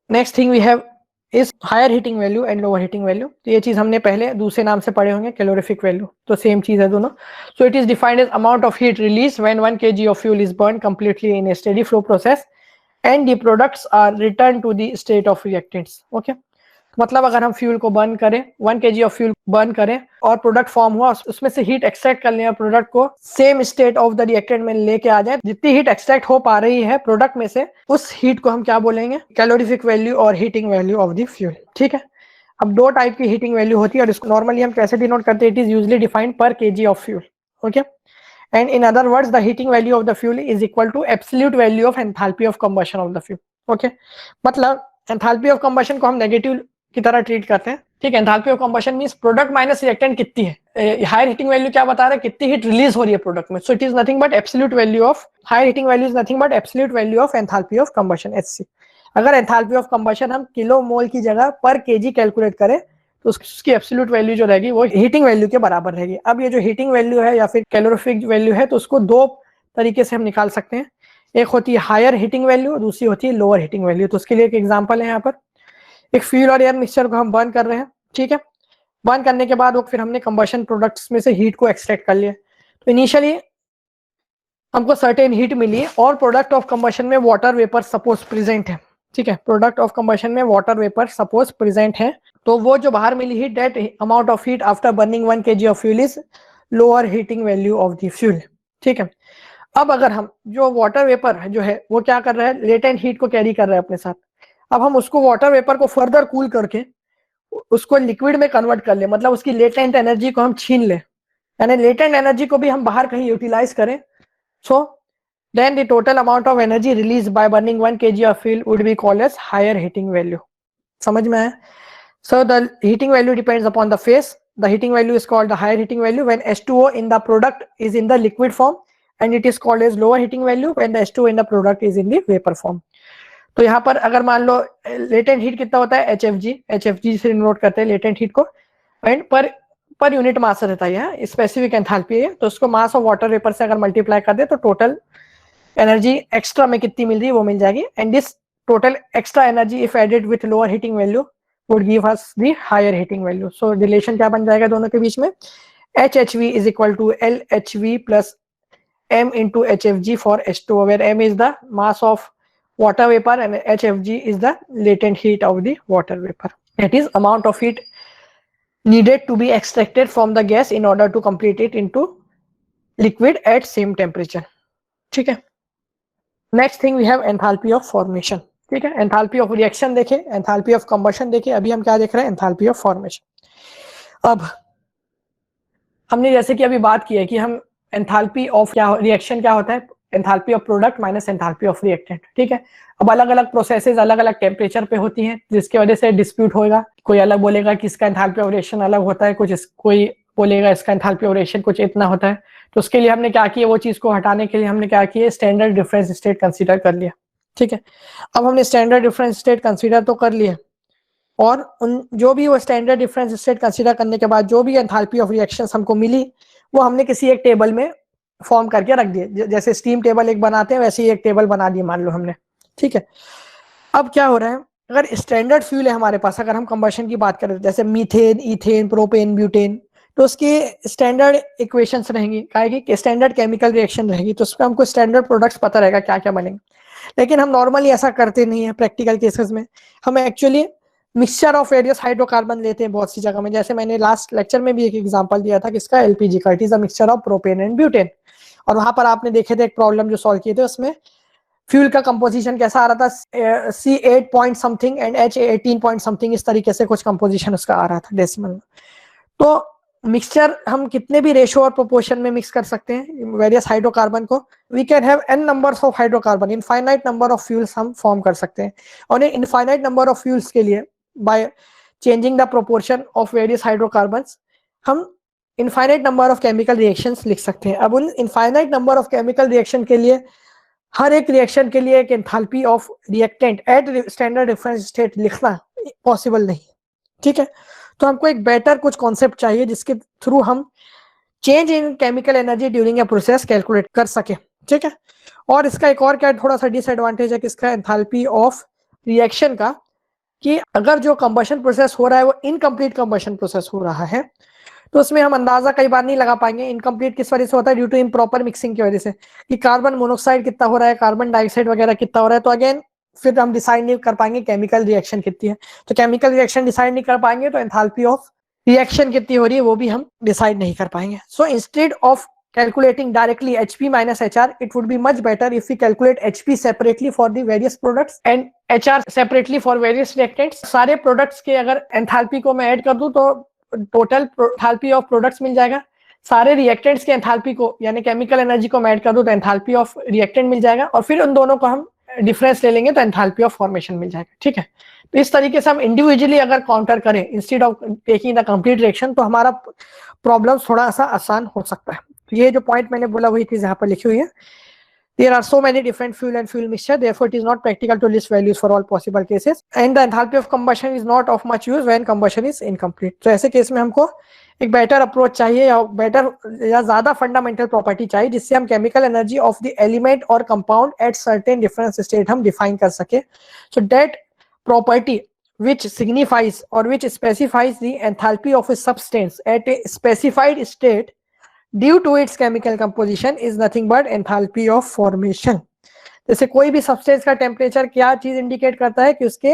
next thing we have is higher heating value and lower heating value, तो ये चीज हमने पहले दूसरे नाम से पढ़े होंगे, कैलोरीफिक वैल्यू, तो सेम चीज है दोनों। So it is defined as amount of heat release when 1 kg of fuel is burn completely in a steady flow process and the products are return to the state of reactants, okay. मतलब अगर हम फ्यूल को बर्न करें, 1 kg ऑफ फ्यूल बर्न करें और प्रोडक्ट फॉर्म हुआ, उसमें से हीट एक्सट्रैक्ट कर लें और प्रोडक्ट को same state of the reactant में लेके आ जाए, जितनी हीट एक्सट्रैक्ट हो पा रही है प्रोडक्ट में से, उस हीट को हम क्या बोलेंगे, कैलोरीफिक वैल्यू और heating value of the fuel, ठीक है। अब दो टाइप की हीटिंग वैल्यू होती है और इसको नॉर्मली हम कैसे डिनोट करते हैं, it is usually defined per kg of fuel, okay. And in other words the heating value of the fuel is equal to absolute value of enthalpy of combustion of the fuel, okay. मतलब एंथैल्पी ऑफ कंबशन को हम नेगेटिव की तरह ट्रीट करते हैं, ठीक है। Enthalpy of combustion means product minus reactant कितनी है, हायर हीटिंग वैल्यू क्या बता रहा है, कितनी हीट रिलीज हो रही है प्रोडक्ट में. So it is nothing but absolute value of higher heating value is nothing but absolute value of enthalpy of combustion HC. अगर एंथैल्पी ऑफ कंबशन हम किलो मोल की जगह पर केजी कैलकुलेट करें तो उसकी एब्सोल्यूट वैल्यू जो रहेगी वो हीटिंग वैल्यू के बराबर रहेगी. अब ये जो हीटिंग वैल्यू है या फिर कैलोरीफिक वैल्यू है तो उसको दो तरीके से हम निकाल सकते हैं. एक होती है हायर हीटिंग वैल्यू, दूसरी होती है लोअर हीटिंग वैल्यू. तो उसके लिए एक एग्जांपल है यहाँ पर, एक फ्यूल और एयर मिक्सचर को हम बर्न कर रहे हैं. ठीक है, बर्न करने के बाद वो फिर हमने कंबशन प्रोडक्ट्स में से हीट को एक्सट्रैक्ट कर लिया. तो इनिशियली हमको सर्टेन हीट मिली और प्रोडक्ट ऑफ कंबशन में वाटर वेपर सपोज प्रेजेंट है. ठीक है, प्रोडक्ट ऑफ कंबशन में वाटर वेपर सपोज प्रेजेंट है. तो वो जो बाहर मिली heat, that amount of heat after burning 1 kg of fuel is lower heating value of the fuel. ठीक है, अब अगर हम जो वाटर वेपर जो है वो क्या कर रहा है, लेटेंट हीट को कैरी कर रहा है अपने साथ. अब हम उसको वाटर वेपर को फर्दर कूल करके उसको लिक्विड में कन्वर्ट कर ले, मतलब उसकी लेटेंट एनर्जी को हम छीन ले, यानी लेटेंट एनर्जी को भी हम बाहर कहीं यूटिलाइज करें. So then the total amount of energy release by burning 1 kg of fuel would be called as higher heating value. समझ में आया? So the heating value depends upon the phase. The heating value is called the higher heating value when H2O in the product is in the liquid form, and it is called as lower heating value when the H2O in the product is in the vapor form. तो यहाँ पर अगर मान लो लेटेंट हीट कितना होता है, HFG से नोट करते हैं लेटेंट हीट को, एंड पर यूनिट मास रहता है, स्पेसिफिक एंथैल्पी है. तो उसको मास ऑफ वाटर वेपर से अगर मल्टीप्लाई कर दे तो टोटल एनर्जी एक्स्ट्रा में कितनी मिल रही है वो मिल जाएगी. And this total extra energy if added with lower heating value would give us the higher heating value. सो रिलेशन क्या बन जाएगा दोनों के बीच में, HHV is equal to LHV plus M into HFG for H2O, where M is the mass of water vapor and HFG is the latent heat of the water vapor. That is amount of heat needed to be extracted from the gas in order to complete it into liquid at same temperature. ठीक है, next thing we have enthalpy of formation. ठीक है, एंथैल्पी ऑफ रिएक्शन देखे, एंथैल्पी ऑफ कंबशन देखे, अभी हम क्या देख रहे हैं, एंथैल्पी ऑफ फॉर्मेशन. अब हमने जैसे कि अभी बात की है कि हम एंथैल्पी ऑफ क्या रिएक्शन क्या होता है, enthalpy of product minus enthalpy of reactant. ठीक है, अब अलग अलग प्रोसेसेस अलग अलग टेम्परेचर पे होती हैं जिसकी वजह से डिस्प्यूट होगा. कोई अलग बोलेगा कि इसका एंथैल्पी ऑफ रिएक्शन अलग होता है, कोई बोलेगा इसका एंथैल्पी ऑफ रिएक्शन कुछ इतना होता है. तो उसके लिए हमने क्या किया, वो चीज को हटाने के लिए हमने क्या किया, स्टैंडर्ड डिफरेंस स्टेट कंसीडर कर लिया. ठीक है, अब हमने स्टैंडर्ड डिफरेंस स्टेट कंसीडर तो कर लिया, और उन जो भी वो स्टैंडर्ड डिफरेंस स्टेट कंसीडर करने के बाद जो भी एंथैल्पी ऑफ रिएक्शंस हमको मिली वो हमने किसी एक टेबल में फॉर्म करके रख दिए. जैसे स्टीम टेबल एक बनाते हैं वैसे ही एक टेबल बना दी मान लो हमने. ठीक है, अब क्या हो रहा है, अगर स्टैंडर्ड फ्यूल है हमारे पास, अगर हम कंबशन की बात करें जैसे मीथेन, इथेन, प्रोपेन, ब्यूटेन, तो उसकी स्टैंडर्ड इक्वेशंस रहेंगी, क्या स्टैंडर्ड केमिकल रिएक्शन रहेगी. तो उसमें हमको स्टैंडर्ड प्रोडक्ट्स पता रहेगा क्या क्या बनेंगे. लेकिन हम नॉर्मली ऐसा करते नहीं है प्रैक्टिकल केसेस में. हम actually mixture of various hydrocarbon लेते हैं बहुत सी जगह में. जैसे मैंने लास्ट लेक्चर में भी एक एग्जांपल दिया था किसका, LPG का. It is a mixture of propane and butane. और वहां पर आपने देखे थे एक प्रॉब्लम जो सॉल्व किए थे, उसमें फ्यूल का कंपोजिशन कैसा आ रहा था, C8 point something and H18 point something, इस तरीके से कुछ कंपोजिशन उसका आ रहा था डेसिमल में. तो मिक्सचर हम कितने भी रेशो और प्रोपोर्शन में मिक्स कर सकते हैं वेरियस हाइड्रोकार्बन को. We can have n numbers of hydrocarbon, infinite number of fuels हम फॉर्म कर सकते हैं. और इनफाइनाइट नंबर ऑफ फ्यूल्स के लिए by changing the proportion of various hydrocarbons हम infinite number of chemical reactions लिख सकते हैं. अब उन infinite number of chemical reaction के लिए हर एक रिएक्शन के लिए एक enthalpy of reactant at standard difference state लिखना पॉसिबल नहीं. ठीक है, तो हमको एक बेटर कुछ कॉन्सेप्ट चाहिए जिसके थ्रू हम change in chemical energy during a process calculate कर सके. ठीक है, और इसका एक और क्या थोड़ा सा डिसएडवांटेज है किसका, एंथैल्पी ऑफ रिएक्शन का, कि अगर जो कंबशन प्रोसेस हो रहा है वो इनकम्प्लीट कंबशन प्रोसेस हो रहा है तो उसमें हम अंदाजा कई बार नहीं लगा पाएंगे. इनकम्प्लीट किस वजह से होता है, ड्यू टू इम्प्रॉपर मिक्सिंग की वजह से, कि कार्बन मोनोऑक्साइड कितना हो रहा है, कार्बन डाइऑक्साइड वगैरह कितना हो रहा है. तो अगेन फिर हम डिसाइड नहीं कर पाएंगे केमिकल रिएक्शन कितनी है. तो केमिकल रिएक्शन डिसाइड नहीं कर पाएंगे तो एंथैल्पी ऑफ रिएक्शन कितनी हो रही है वो भी हम डिसाइड नहीं कर पाएंगे. So instead of calculating directly HP minus HR, it would be much better if we calculate HP separately for the various products and HR separately for various reactants. सारे products के अगर एंथैल्पी को मैं ऐड कर दूं तो टोटल एंथैल्पी ऑफ प्रोडक्ट्स मिल जाएगा. सारे रिएक्टेंट्स के एंथैल्पी को यानी केमिकल एनर्जी को मैं ऐड कर दूं तो एंथैल्पी ऑफ रिएक्टेंट मिल जाएगा. और फिर उन दोनों को हम डिफरेंस ले लेंगे तो एंथैल्पी ऑफ फॉर्मेशन मिल जाएगा। ठीक है, तो इस तरीके से हम इंडिविजुअली अगर काउंटर करें instead of taking the complete reaction तो हमारा प्रॉब्लम थोड़ा सा आसान हो सकता है। तो ये जो पॉइंट मैंने बोला वही चीज यहाँ पर लिखी हुई है। There are so many different fuel and fuel mixture, therefore it is not practical to list values for all possible cases. And the enthalpy of combustion is not of much use when combustion is incomplete. तो ऐसे केस में हमको एक बेटर अप्रोच चाहिए या बेटर या ज्यादा फंडामेंटल प्रॉपर्टी चाहिए जिससे हम chemical energy of the element और compound at certain difference state हम डिफाइन कर सके। So that property which signifies or which specifies the enthalpy of a substance at a specified state due to its chemical composition is nothing but enthalpy of formation. जैसे कोई भी सब्सटेंस का टेम्परेचर क्या चीज इंडिकेट करता है कि उसके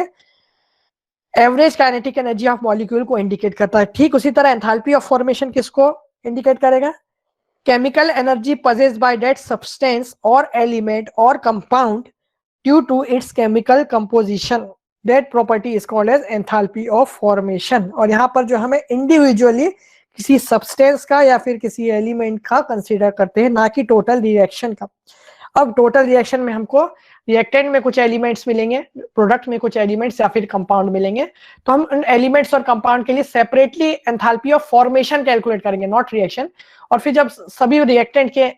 average kinetic energy of molecule को इंडिकेट करता है। ठीक उसी तरह एंथैल्पी ऑफ फॉर्मेशन किसको इंडिकेट करेगा? Chemical energy possessed by that substance और एलिमेंट और compound due to its chemical composition, that property is called as enthalpy of formation. और यहाँ पर जो हमें इंडिविजुअली किसी सब्सटेंस का या फिर किसी एलिमेंट का कंसीडर करते हैं, ना कि टोटल रिएक्शन का। अब टोटल रिएक्शन में हमको रिएक्टेंट में कुछ एलिमेंट्स मिलेंगे, प्रोडक्ट में कुछ एलिमेंट्स या फिर कंपाउंड मिलेंगे, तो हम उन एलिमेंट्स और कंपाउंड के लिए separately enthalpy of formation calculate करेंगे, नॉट रिएक्शन। और फिर जब सभी रिएक्टेंट के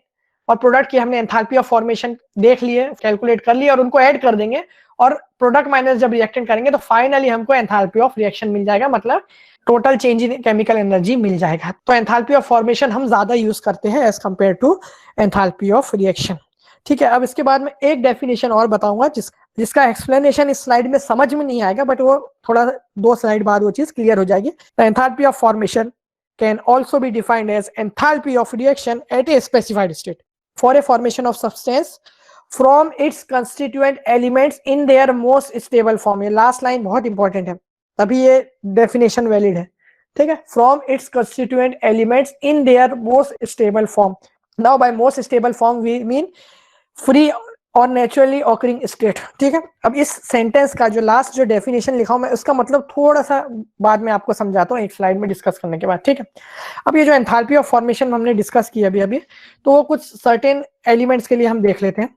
और प्रोडक्ट की हमने एंथैल्पी ऑफ फॉर्मेशन देख लिए, कैलकुलेट कर लिए और उनको ऐड कर देंगे और प्रोडक्ट माइनस जब रिएक्टेंट करेंगे तो फाइनली हमको एंथैल्पी ऑफ रिएक्शन मिल जाएगा, मतलब total change in chemical energy मिल जाएगा। तो एंथैल्पी ऑफ फॉर्मेशन हम ज्यादा यूज करते हैं as compare to enthalpy of reaction. ठीक है, अब इसके बाद में एक डेफिनेशन और बताऊंगा जिसका एक्सप्लेनेशन इस स्लाइड में समझ में नहीं आएगा, बट वो थोड़ा 2 स्लाइड बाद वो चीज क्लियर हो जाएगी। Enthalpy of formation can also be defined as enthalpy of reaction at a specified state for a formation of substance from its constituent elements in their most stable form. ये लास्ट लाइन बहुत इंपॉर्टेंट है, तभी ये डेफिनेशन वैलिड है। ठीक है, from its constituent elements in their most stable form. Now by most stable form we mean free और नेचुरली ऑकरिंग स्टेट। ठीक है, अब इस सेंटेंस का जो लास्ट जो डेफिनेशन लिखा हूं मैं उसका मतलब थोड़ा सा बाद में आपको समझाता हूँ एक स्लाइड में डिस्कस करने के बाद। ठीक है, अब ये जो एंथैल्पी ऑफ फॉर्मेशन हमने डिस्कस किया अभी तो वो कुछ सर्टेन एलिमेंट्स के लिए हम देख लेते हैं।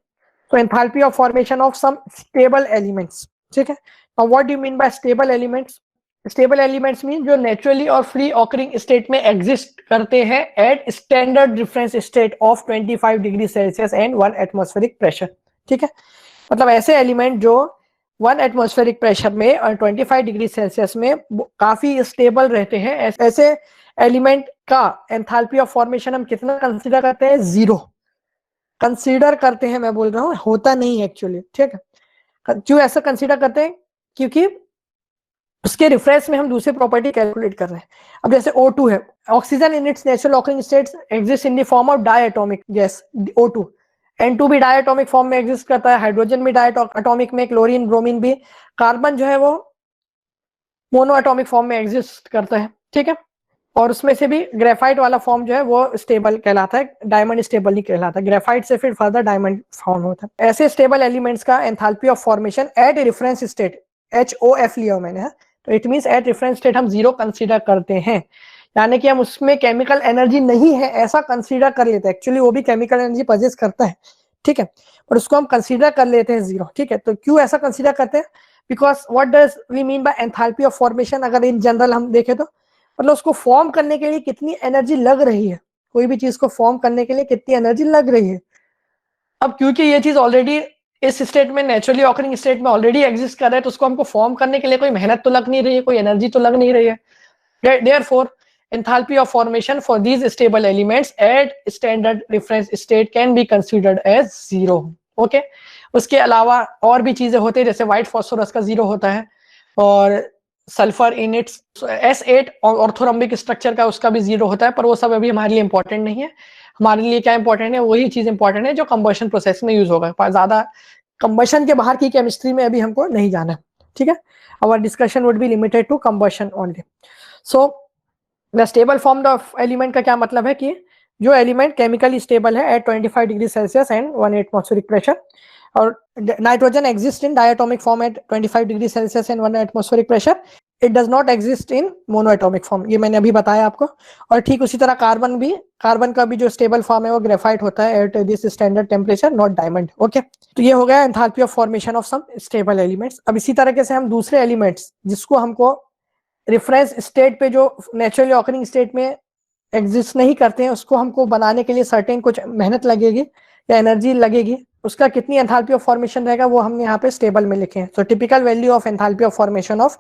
तो enthalpy of formation of some stable elements. ठीक है, now what do you mean by stable elements? Stable elements mean जो नेचुरली और फ्री ऑकरिंग स्टेट में एग्जिस्ट करते हैं at standard difference state of 25 degree Celsius and 1 atmospheric pressure. ठीक है, मतलब ऐसे एलिमेंट जो 1 एटमॉस्फेरिक प्रेशर में और 25 डिग्री सेल्सियस में काफी स्टेबल रहते हैं, ऐसे एलिमेंट का एंथैल्पी ऑफ फॉर्मेशन हम कितना कंसीडर करते हैं? 0 कंसीडर करते हैं। मैं बोल रहा हूँ, होता नहीं एक्चुअली। ठीक है, क्यों ऐसा कंसीडर करते हैं? क्योंकि उसके रेफरेंस में हम दूसरी प्रॉपर्टी कैलकुलेट कर रहे हैं। अब जैसे O2 है, oxygen in its natural occurring states exist in the form of diatomic gas O2। N2 भी डायटोमिक फॉर्म में एग्जिस्ट करता है, हाइड्रोजन भी डायटोमिक में, क्लोरीन ब्रोमीन भी, कार्बन जो है वो मोनो एटॉमिक फॉर्म में एग्जिस्ट करता है। ठीक है, और उसमें से भी ग्रेफाइट वाला फॉर्म जो है वो स्टेबल कहलाता है, डायमंड स्टेबल नहीं कहलाता। ग्रेफाइट से फिर फर्दर डायमंड फॉर्म होता है। ऐसे स्टेबल एलिमेंट्स का enthalpy of formation at reference state HOF लिया मैंने, तो it means at reference state हम 0 कंसीडर करते हैं, यानी कि हम उसमें केमिकल एनर्जी नहीं है ऐसा कंसीडर कर लेते हैं। एक्चुअली वो भी केमिकल एनर्जी पजेस करता है। ठीक है, और उसको हम कंसीडर कर लेते हैं 0। ठीक है, तो क्यों ऐसा कंसीडर करते हैं? Because what does we mean by enthalpy of formation? अगर इन जनरल हम देखें तो मतलब उसको फॉर्म करने के लिए कितनी एनर्जी लग रही है, कोई भी चीज को फॉर्म करने के लिए कितनी एनर्जी लग रही है। अब क्योंकि ये चीज ऑलरेडी इस स्टेट में नेचुरली ऑकरिंग स्टेट में ऑलरेडी एग्जिस्ट कर रहा है, तो उसको हमको फॉर्म करने के लिए कोई मेहनत तो लग नहीं रही है, कोई एनर्जी तो लग नहीं रही है। Therefore, enthalpy of formation for these stable elements at standard reference state can be considered as 0. Okay? उसके अलावा और भी चीजें होती है, जैसे व्हाइट फॉस्फोरस का 0 होता है और sulphur in its S8 orthorhombic structure का उसका भी 0 होता है, पर वो सब अभी हमारे लिए इंपॉर्टेंट नहीं है। हमारे लिए क्या इंपॉर्टेंट है? वही चीज इंपॉर्टेंट है जो कंबशन प्रोसेस में यूज होगा। ज्यादा कंबशन के बाहर की केमिस्ट्री में अभी हमको नहीं जाना। ठीक है, our discussion would be limited to combustion only. So the stable form of element का क्या मतलब है कि जो एलिमेंट केमिकली स्टेबल है at 25 degree Celsius and 1 atmospheric pressure, और nitrogen exist in diatomic form at 25 degree Celsius and 1 atmospheric pressure, it does not exist in monoatomic form, ये मैंने अभी बताया आपको। और ठीक उसी तरह कार्बन का भी जो स्टेबल फॉर्म है वो ग्रेफाइट होता है at this standard temperature, not diamond. Okay, तो ये हो गया enthalpy of formation of some stable elements. अब इसी तरीके से हम दूसरे एलिमेंट्स जिसको हमको रेफरेंस स्टेट पे जो नेचुरली ऑकरिंग स्टेट में एग्जिस्ट नहीं करते हैं, उसको हमको बनाने के लिए सर्टेन कुछ मेहनत लगेगी या एनर्जी लगेगी, उसका कितनी एंथैल्पी ऑफ फॉर्मेशन रहेगा वो हमने यहाँ पे स्टेबल में लिखे हैं। So typical value of enthalpy of formation of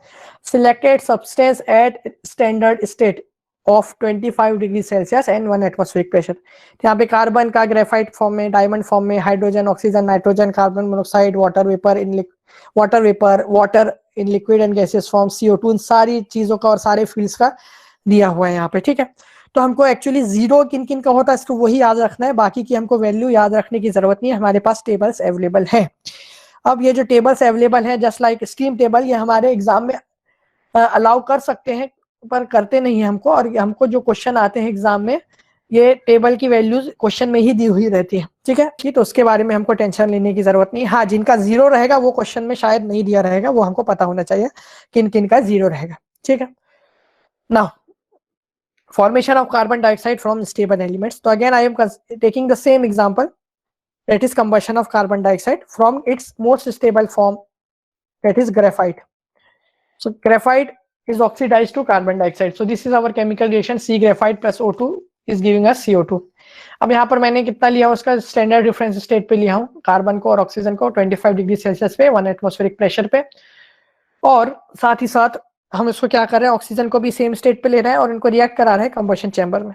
selected substance at standard state of 25 degree Celsius and 1 atmospheric pressure. यहाँ पे कार्बन का ग्रेफाइट फॉर्म में, डायमंड फॉर्म में, hydrogen, oxygen, nitrogen, carbon monoxide, water in liquid and gaseous form, CO2, इन सारी चीजों का और सारे फील्ड्स का दिया हुआ है यहाँ पे। ठीक है, तो हमको एक्चुअली जीरो किन किन का होता है इसको वही याद रखना है, बाकी की हमको वैल्यू याद रखने की जरूरत नहीं है, हमारे पास टेबल्स अवेलेबल है। अब ये जो टेबल्स अवेलेबल है जस्ट लाइक स्ट्रीम टेबल, ये हमारे एग्जाम में अलाउ कर सकते हैं पर करते नहीं है हमको, और हमको जो क्वेश्चन आते हैं एग्जाम में ये टेबल की वैल्यूज क्वेश्चन में ही दी हुई रहती है। ठीक है, ठीक, तो उसके बारे में हमको टेंशन लेने की जरूरत नहीं। हाँ, जिनका जीरो रहेगा वो क्वेश्चन में शायद नहीं दिया रहेगा, वो हमको पता होना चाहिए किन किन का जीरो रहेगा। ठीक है, now formation of carbon dioxide from stable elements. So again I am taking the same example, that is combustion of carbon dioxide from its most stable form, that is graphite. So graphite is oxidized to carbon dioxide. So this is our chemical reaction, C graphite plus O2 is giving us CO2. अब यहाँ पर मैंने कितना लिया उसका स्टैंडर्ड रेफरेंस स्टेट पे लिया हूँ, कार्बन को और ऑक्सीजन को 25 डिग्री सेल्सियस पे 1 एटमॉस्फेरिक प्रेशर पे, और साथ ही साथ हम इसको क्या कर रहे हैं, ऑक्सीजन को भी सेम स्टेट पे ले रहे हैं और इनको रिएक्ट करा रहे हैं कंबशन चैम्बर में।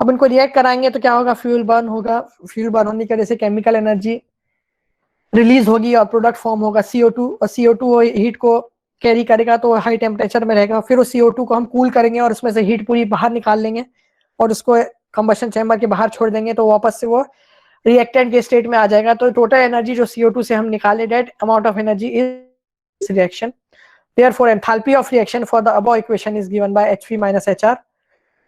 अब इनको रिएक्ट कराएंगे तो क्या होगा, फ्यूल बर्न होगा, फ्यूल बर्न होने की वजह से केमिकल एनर्जी रिलीज होगी और प्रोडक्ट फॉर्म होगा CO2, और CO2 हीट को कैरी करेगा तो हाई टेम्परेचर में रहेगा, फिर उस CO2 को हम कूल करेंगे और उसमें से हीट पूरी बाहर निकाल लेंगे और उसको कंबशन चैम्बर के बाहर छोड़ देंगे, तो वापस से वो रिएक्टेंट के स्टेट में आ जाएगा। तो टोटल एनर्जी जो CO2 से हम निकाले, that amount of energy is reaction. Therefore, enthalpy of reaction for the above equation is given by Hp minus Hr.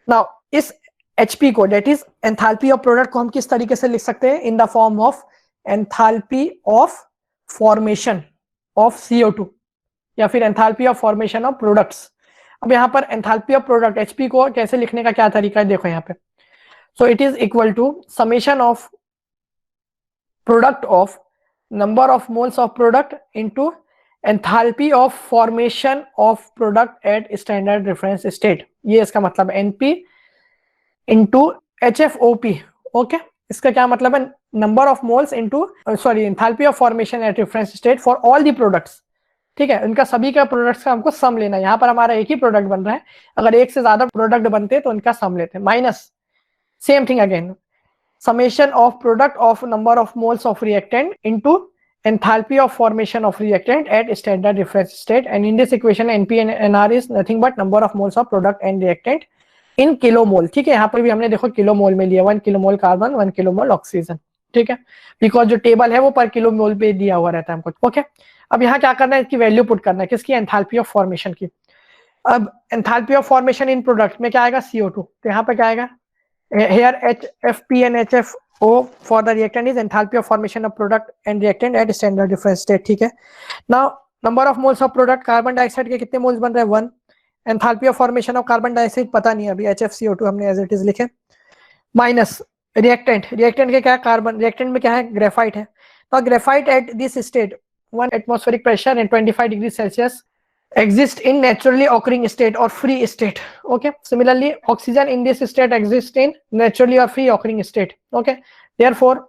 Now, इस Hp को, that is enthalpy of product को हम किस तरीके से लिख सकते हैं, in the form of enthalpy of formation of CO2 या फिर enthalpy of formation of products. अब यहाँ पर enthalpy of product Hp को कैसे लिखने का क्या तरीका है, देखो यहाँ पे। So it is equal to summation of product of number of moles of product into enthalpy of formation of product at standard reference state. ये इसका मतलब NP इंटू HFOP। ओके, इसका क्या मतलब है, number of moles into enthalpy of formation at reference state for all the products. ठीक है, उनका सभी का प्रोडक्ट्स का हमको सम लेना है। यहाँ पर हमारा एक ही प्रोडक्ट बन रहा है, अगर एक से ज्यादा प्रोडक्ट बनते तो उनका सम लेते हैं, minus same thing again, summation of product of number of moles of reactant into enthalpy of formation of reactant at standard reference state, and in this equation NP and NR is nothing but number of moles of product and reactant in kilomole। ठीक है, यहाँ पर भी हमने देखो किलोमोल में लिया, 1 किलोमोल कार्बन 1 किलोमोल ऑक्सीजन। ठीक है, बिकॉज जो टेबल है वो पर किलोमोल पे दिया हुआ रहता है हमको। ओके, अब यहाँ क्या करना है, इसकी वैल्यू पुट करना है, किसकी, एंथैल्पी ऑफ फॉर्मेशन की। अब enthalpy of formation in product में क्या आएगा, CO2, तो यहाँ पे क्या आएगा, here HFP and HFO for the reactant is enthalpy of formation of product and reactant at standard reference state। ठीक है, now number of moles of product, carbon dioxide के कितने मोल्स बन रहे हैं, 1। Enthalpy of formation of carbon dioxide पता नहीं अभी, HFCO2 हमने एज इट इज लिखे, माइनस रिएक्टेंट के क्या, कार्बन रिएक्टेंट में क्या है, ग्रेफाइट है, तो graphite at this state 1 atmospheric pressure and 25 degree Celsius exist in naturally occurring state or free state. Okay, similarly oxygen in this state exists in naturally or free occurring state. Okay, therefore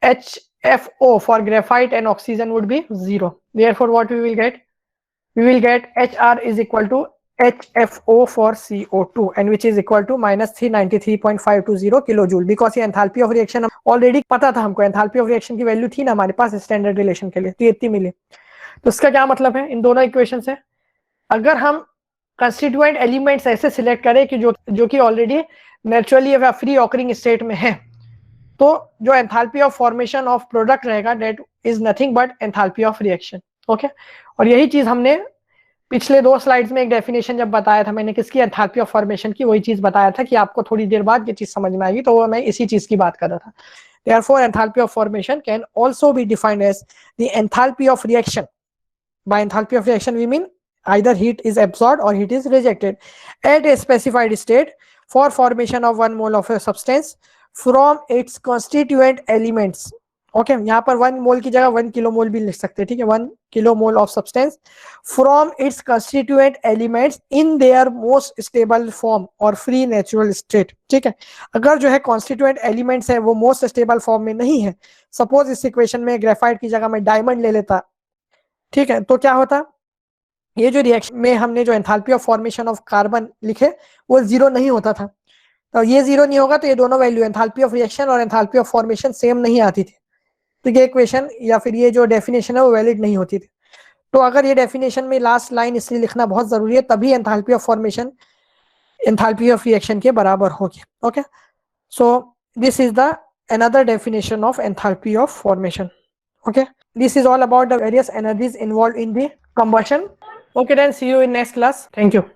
HFO for graphite and oxygen would be 0. Therefore what we will get, HR is equal to HFO for CO2 and which is equal to minus 393.520 kilojoule, because ये enthalpy of reaction ऑलरेडी पता था हमको, enthalpy of reaction की वैल्यू थी ना हमारे पास स्टैंडर्ड रिलेशन के लिए, तो इतनी मिली। तो इसका क्या मतलब है, इन दोनों इक्वेशन से अगर हम कंस्टिट्यूएंट एलिमेंट्स ऐसे सिलेक्ट करें कि जो कि ऑलरेडी नेचुरली या फ्री ऑकरिंग स्टेट में है, तो जो enthalpy of formation of product रहेगा that is nothing but enthalpy of reaction. Okay, और यही चीज हमने पिछले 2 स्लाइड्स में एक डेफिनेशन जब बताया था मैंने किसकी, एंथैल्पी ऑफ फॉर्मेशन की, वही चीज बताया था कि आपको थोड़ी देर बाद ये चीज समझ में आएगी, तो मैं इसी चीज की बात कर रहा था। Therefore enthalpy of formation can also be defined as the enthalpy of reaction. By enthalpy of reaction we mean either heat is absorbed or heat is rejected at a specified state for formation of 1 mole of a substance from its constituent elements. Okay यहाँ पर 1 मोल की जगह 1 किलो मोल भी लिख सकते हैं, ठीक है, 1 kilo mole of substance from its constituent elements in their most stable form और फ्री नेचुरल स्टेट। ठीक है, अगर जो है कॉन्स्टिट्यूएंट एलिमेंट्स है वो मोस्ट स्टेबल फॉर्म में नहीं है, सपोज इस इक्वेशन में ग्रेफाइट की जगह मैं डायमंड ले लेता, ठीक है, तो क्या होता, ये जो रिएक्शन में हमने जो enthalpy of formation of carbon लिखे वो जीरो नहीं होता था, तो ये जीरो नहीं होगा तो ये दोनों वैल्यू एंथैल्पी ऑफ रिएक्शन और एंथैल्पी ऑफ फॉर्मेशन सेम नहीं आती थी, तो ये इक्वेशन या फिर ये जो डेफिनेशन है वो वैलिड नहीं होती थी। तो अगर ये डेफिनेशन में लास्ट लाइन इसलिए लिखना बहुत जरूरी है, तभी enthalpy of formation enthalpy of reaction के बराबर होगी। Okay, so this is the another definition of enthalpy of formation. Okay, this is all about the various energies involved in the combustion. Okay, then see you in next class. Thank you.